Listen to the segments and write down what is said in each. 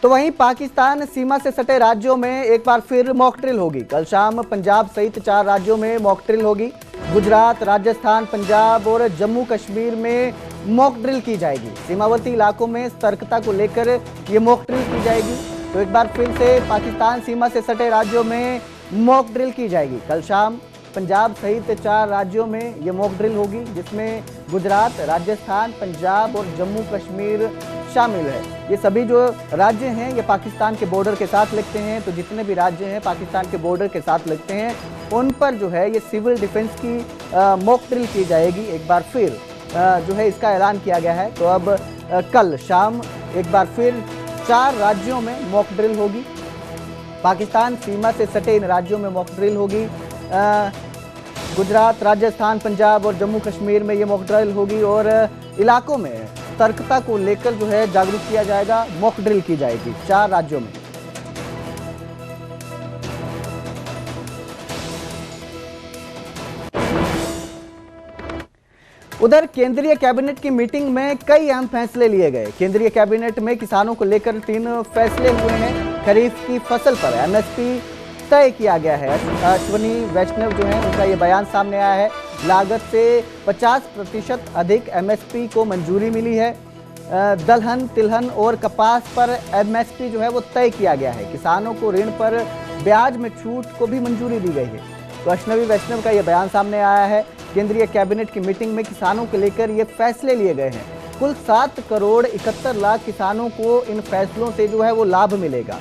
तो वहीं पाकिस्तान सीमा से सटे राज्यों में एक बार फिर मॉक ड्रिल होगी। कल शाम पंजाब सहित 4 राज्यों में मॉक ड्रिल होगी। गुजरात, राजस्थान, पंजाब और जम्मू कश्मीर में मॉक ड्रिल की जाएगी। सीमावर्ती इलाकों में सतर्कता को लेकर ये मॉक ड्रिल की जाएगी। तो एक बार फिर से पाकिस्तान सीमा से सटे राज्यों में मॉक ड्रिल की जाएगी। कल शाम पंजाब सहित 4 राज्यों में ये मॉक ड्रिल होगी, जिसमें गुजरात, राजस्थान, पंजाब और जम्मू कश्मीर शामिल है। ये सभी जो राज्य हैं ये पाकिस्तान के बॉर्डर के साथ लगते हैं। तो जितने भी राज्य हैं पाकिस्तान के बॉर्डर के साथ लगते हैं, उन पर जो है ये सिविल डिफेंस की मॉक ड्रिल की जाएगी। एक बार फिर जो है इसका ऐलान किया गया है। तो अब कल शाम एक बार फिर 4 राज्यों में मॉक ड्रिल होगी। पाकिस्तान सीमा से सटे इन राज्यों में मॉक ड्रिल होगी। गुजरात, राजस्थान, पंजाब और जम्मू कश्मीर में ये मॉक ड्रिल होगी और इलाकों में सतर्कता को लेकर जो है जागरूक किया जाएगा। मॉक ड्रिल की जाएगी 4 राज्यों में। उधर केंद्रीय कैबिनेट की मीटिंग में कई अहम फैसले लिए गए। केंद्रीय कैबिनेट में किसानों को लेकर 3 फैसले हुए हैं। खरीफ की फसल पर एमएसपी तय किया गया है। अश्विनी वैष्णव जो है उनका ये बयान सामने आया है। लागत से 50% अधिक एमएसपी को मंजूरी मिली है। दलहन, तिलहन और कपास पर एमएसपी जो है वो तय किया गया है। किसानों को ऋण पर ब्याज में छूट को भी मंजूरी दी गई है। तो अश्विनी वैष्णव का ये बयान सामने आया है। केंद्रीय कैबिनेट की मीटिंग में किसानों को लेकर ये फैसले लिए गए हैं। कुल 7 करोड़ 71 लाख किसानों को इन फैसलों से जो है वो लाभ मिलेगा।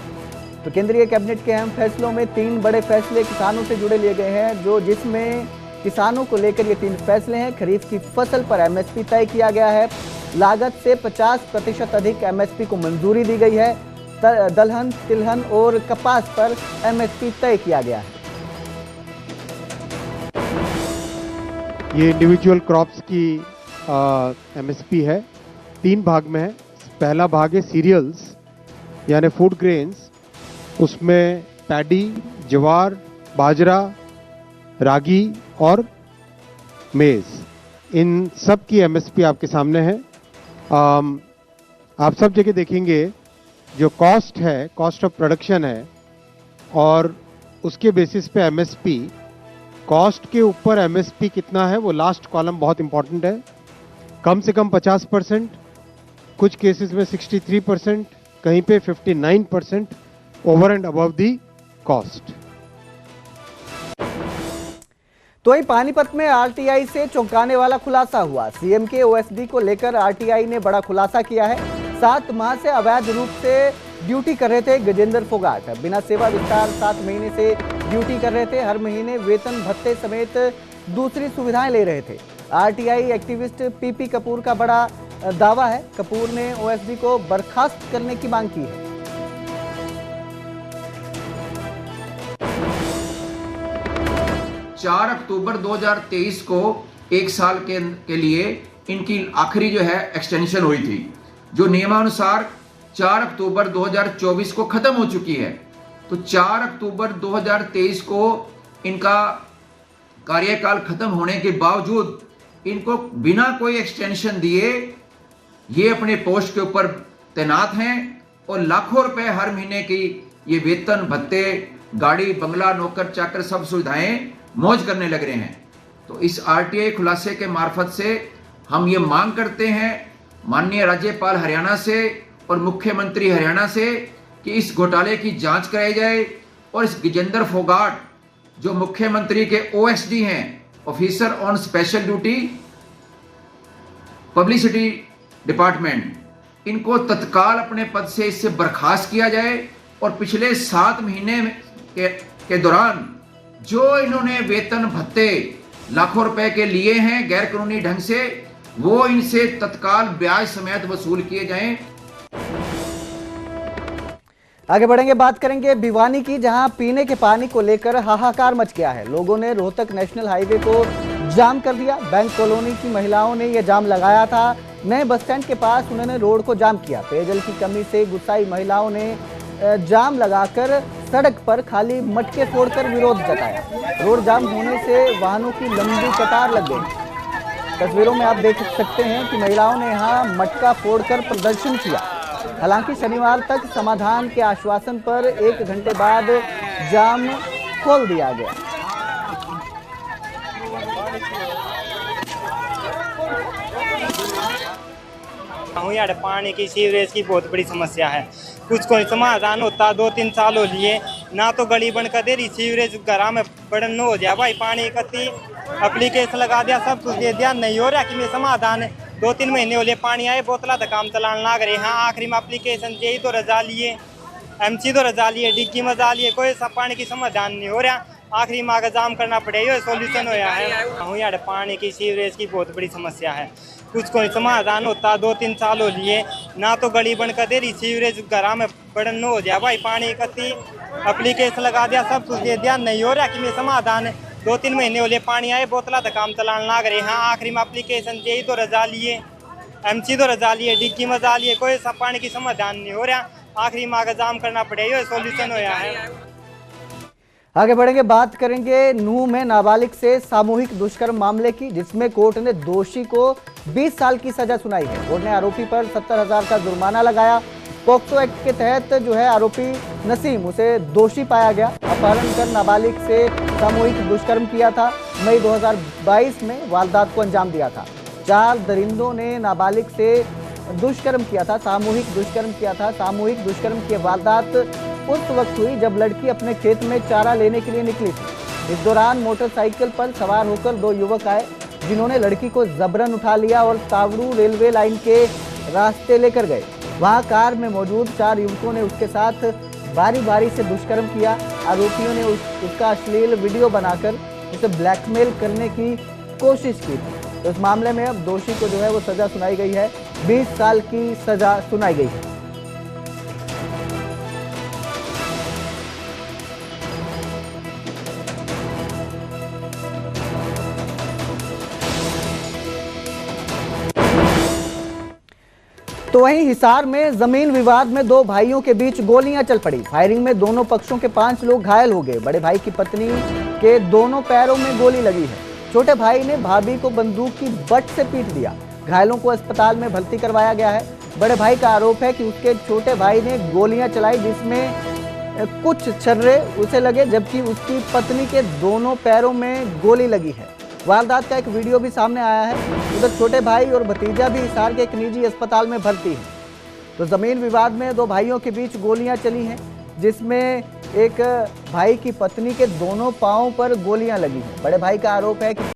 तो केंद्रीय कैबिनेट के अहम फैसलों में 3 बड़े फैसले किसानों से जुड़े लिए गए हैं, जिसमें किसानों को लेकर ये 3 फैसले हैं। खरीफ की फसल पर एमएसपी तय किया गया है। लागत से 50% अधिक एमएसपी को मंजूरी दी गई है। दलहन, तिलहन और कपास पर एमएसपी तय किया गया है। ये इंडिविजुअल क्रॉप्स की एमएसपी है। 3 भाग में है। पहला भाग है सीरियल्स यानी फूड ग्रेन्स, उसमें पैडी, ज्वार, बाजरा, रागी और मेज, इन सब की एमएसपी आपके सामने है। आप सब जगह देखेंगे जो कॉस्ट है, कॉस्ट ऑफ प्रोडक्शन है और उसके बेसिस पे एमएसपी, कॉस्ट के ऊपर एमएसपी कितना है वो लास्ट कॉलम बहुत इंपॉर्टेंट है। कम से कम 50%, कुछ केसेस में 63%, कहीं पे 59% over and above the cost. तो वहीं पानीपत में आरटीआई से चौंकाने वाला खुलासा हुआ। सीएम के ओएसडी को लेकर आरटीआई ने बड़ा खुलासा किया है। 7 माह से अवैध रूप से ड्यूटी कर रहे थे गजेंद्र फोगाट। बिना सेवा विस्तार 7 महीने से ड्यूटी कर रहे थे। हर महीने वेतन भत्ते समेत दूसरी सुविधाएं ले रहे थे। आरटीआई एक्टिविस्ट पीपी कपूर का बड़ा दावा है। कपूर ने ओएसडी को बर्खास्त करने की मांग की है। 4 अक्टूबर 2023 को 1 साल के लिए इनकी आखिरी जो है एक्सटेंशन हुई थी, जो नियमानुसार 4 अक्टूबर 2024 को खत्म हो चुकी है। तो 4 अक्टूबर 2023 को इनका कार्यकाल खत्म होने के बावजूद इनको बिना कोई एक्सटेंशन दिए ये अपने पोस्ट के ऊपर तैनात हैं और लाखों रुपए हर महीने की ये वेतन भत्ते, गाड़ी, बंगला, नौकर चाकर सब सुविधाएं मौज करने लग रहे हैं। तो इस आरटीआई खुलासे के मार्फत से हम ये मांग करते हैं माननीय राज्यपाल हरियाणा से और मुख्यमंत्री हरियाणा से कि इस घोटाले की जांच कराई जाए और इस गजेंद्र फोगाट जो मुख्यमंत्री के ओएसडी हैं, officer on special duty publicity department, इनको तत्काल अपने पद से इससे बर्खास्त किया जाए और पिछले 7 महीने के दौरान जो इन्होंने वेतन भत्ते लाखों रुपए के लिए हैं गैर कानूनी ढंग से, वो इनसे तत्काल ब्याज समेत वसूल किए जाएं। आगे बढ़ेंगे, बात करेंगे भिवानी की, जहां पीने के पानी को लेकर हाहाकार मच गया है। लोगों ने रोहतक नेशनल हाईवे को जाम कर दिया। बैंक कॉलोनी की महिलाओं ने यह जाम लगाया था। नए बस स्टैंड के पास उन्होंने रोड को जाम किया। पेयजल की कमी से गुस्साई महिलाओं ने जाम लगाकर सड़क पर खाली मटके फोड़कर विरोध जताया। रोड जाम होने से वाहनों की लंबी कतार लग गई। तस्वीरों में आप देख सकते हैं कि महिलाओं ने यहां मटका फोड़कर प्रदर्शन किया। हालांकि शनिवार तक समाधान के आश्वासन पर 1 घंटे बाद जाम खोल दिया गया। यार पानी की सीवरेज की बहुत बड़ी समस्या है, कुछ कोई समाधान होता 2-3 साल हो लिए ना, तो गली बन कर दे रही सीवरेज घर में बड़न हो जाए भाई, पानी कती एप्लीकेशन लगा दिया, सब कुछ दे दिया, नहीं हो रहा कि मैं समाधान 2-3 महीने हो लिए पानी आए बोतला तो काम चलाने लग रहे। हाँ आखिरी में एप्लीकेशन यही तो रजा लिए, MC तो रजा लिए, डिग्गी में रजा लिए, कोई पानी की समाधान नहीं हो रहा, आखिरी में आगे जाम करना पड़ेगा, सोल्यूशन होया है। यार पानी की सीवरेज की बहुत बड़ी समस्या है, कुछ कोई समाधान होता 2-3 साल हो लिए ना, तो गली बन कर दे रही सीवरेज घर में बड़न हो जाए भाई, पानी कती एप्लीकेशन लगा दिया, सब कुछ दे दिया, नहीं हो रहा कि मैं समाधान 2-3 महीने हो लिए पानी आए बोतला तो काम चलाने लग रहे। हाँ आखिरी में एप्लीकेशन यही तो रजा लिए, MC तो रजा लिए, डिग्गी में रजा लिए, कोई पानी की समाधान नहीं हो रहा, आखिरी में आगे जाम करना पड़ेगा, सोल्यूशन होया है। आगे बढ़ेंगे, बात करेंगे नूह में नाबालिग से सामूहिक दुष्कर्म मामले की, जिसमें कोर्ट ने दोषी को 20 साल की सजा सुनाई है। कोर्ट ने आरोपी पर 70,000 का जुर्माना लगाया। पोक्सो एक्ट के तहत जो है आरोपी नसीम, उसे दोषी पाया गया। अपहरण कर नाबालिग से सामूहिक दुष्कर्म किया था। मई 2022 में वारदात को अंजाम दिया था। 4 दरिंदों ने नाबालिग से दुष्कर्म किया था, सामूहिक दुष्कर्म किया था। सामूहिक दुष्कर्म की वारदात उस वक्त हुई जब लड़की अपने खेत में चारा लेने के लिए निकली थी। इस दौरान मोटरसाइकिल पर सवार होकर 2 युवक आए, जिन्होंने लड़की को जबरन उठा लिया और तावड़ू रेलवे लाइन के रास्ते लेकर गए। वहां कार में मौजूद 4 युवकों ने उसके साथ बारी बारी से दुष्कर्म किया। आरोपियों ने उसका अश्लील वीडियो बनाकर उसे ब्लैकमेल करने की कोशिश की थी। तो इस मामले में अब दोषी को जो है वो सजा सुनाई गई है, 20 साल की सजा सुनाई गई है। तो वहीं हिसार में जमीन विवाद में 2 भाइयों के बीच गोलियां चल पड़ी। फायरिंग में दोनों पक्षों के 5 लोग घायल हो गए। बड़े भाई की पत्नी के दोनों पैरों में गोली लगी है। छोटे भाई ने भाभी को बंदूक की बट से पीट दिया। घायलों को अस्पताल में भर्ती करवाया गया है। बड़े भाई का आरोप है कि उसके छोटे भाई ने गोलियां चलाई, जिसमें कुछ छर्रे उसे लगे, जबकि उसकी पत्नी के दोनों पैरों में गोली लगी है। वारदात का एक वीडियो भी सामने आया है। उधर छोटे भाई और भतीजा भी हिसार के एक निजी अस्पताल में भर्ती है। तो जमीन विवाद में 2 भाइयों के बीच गोलियां चली हैं, जिसमें एक भाई की पत्नी के दोनों पांवों पर गोलियां लगी हैं। बड़े भाई का आरोप है कि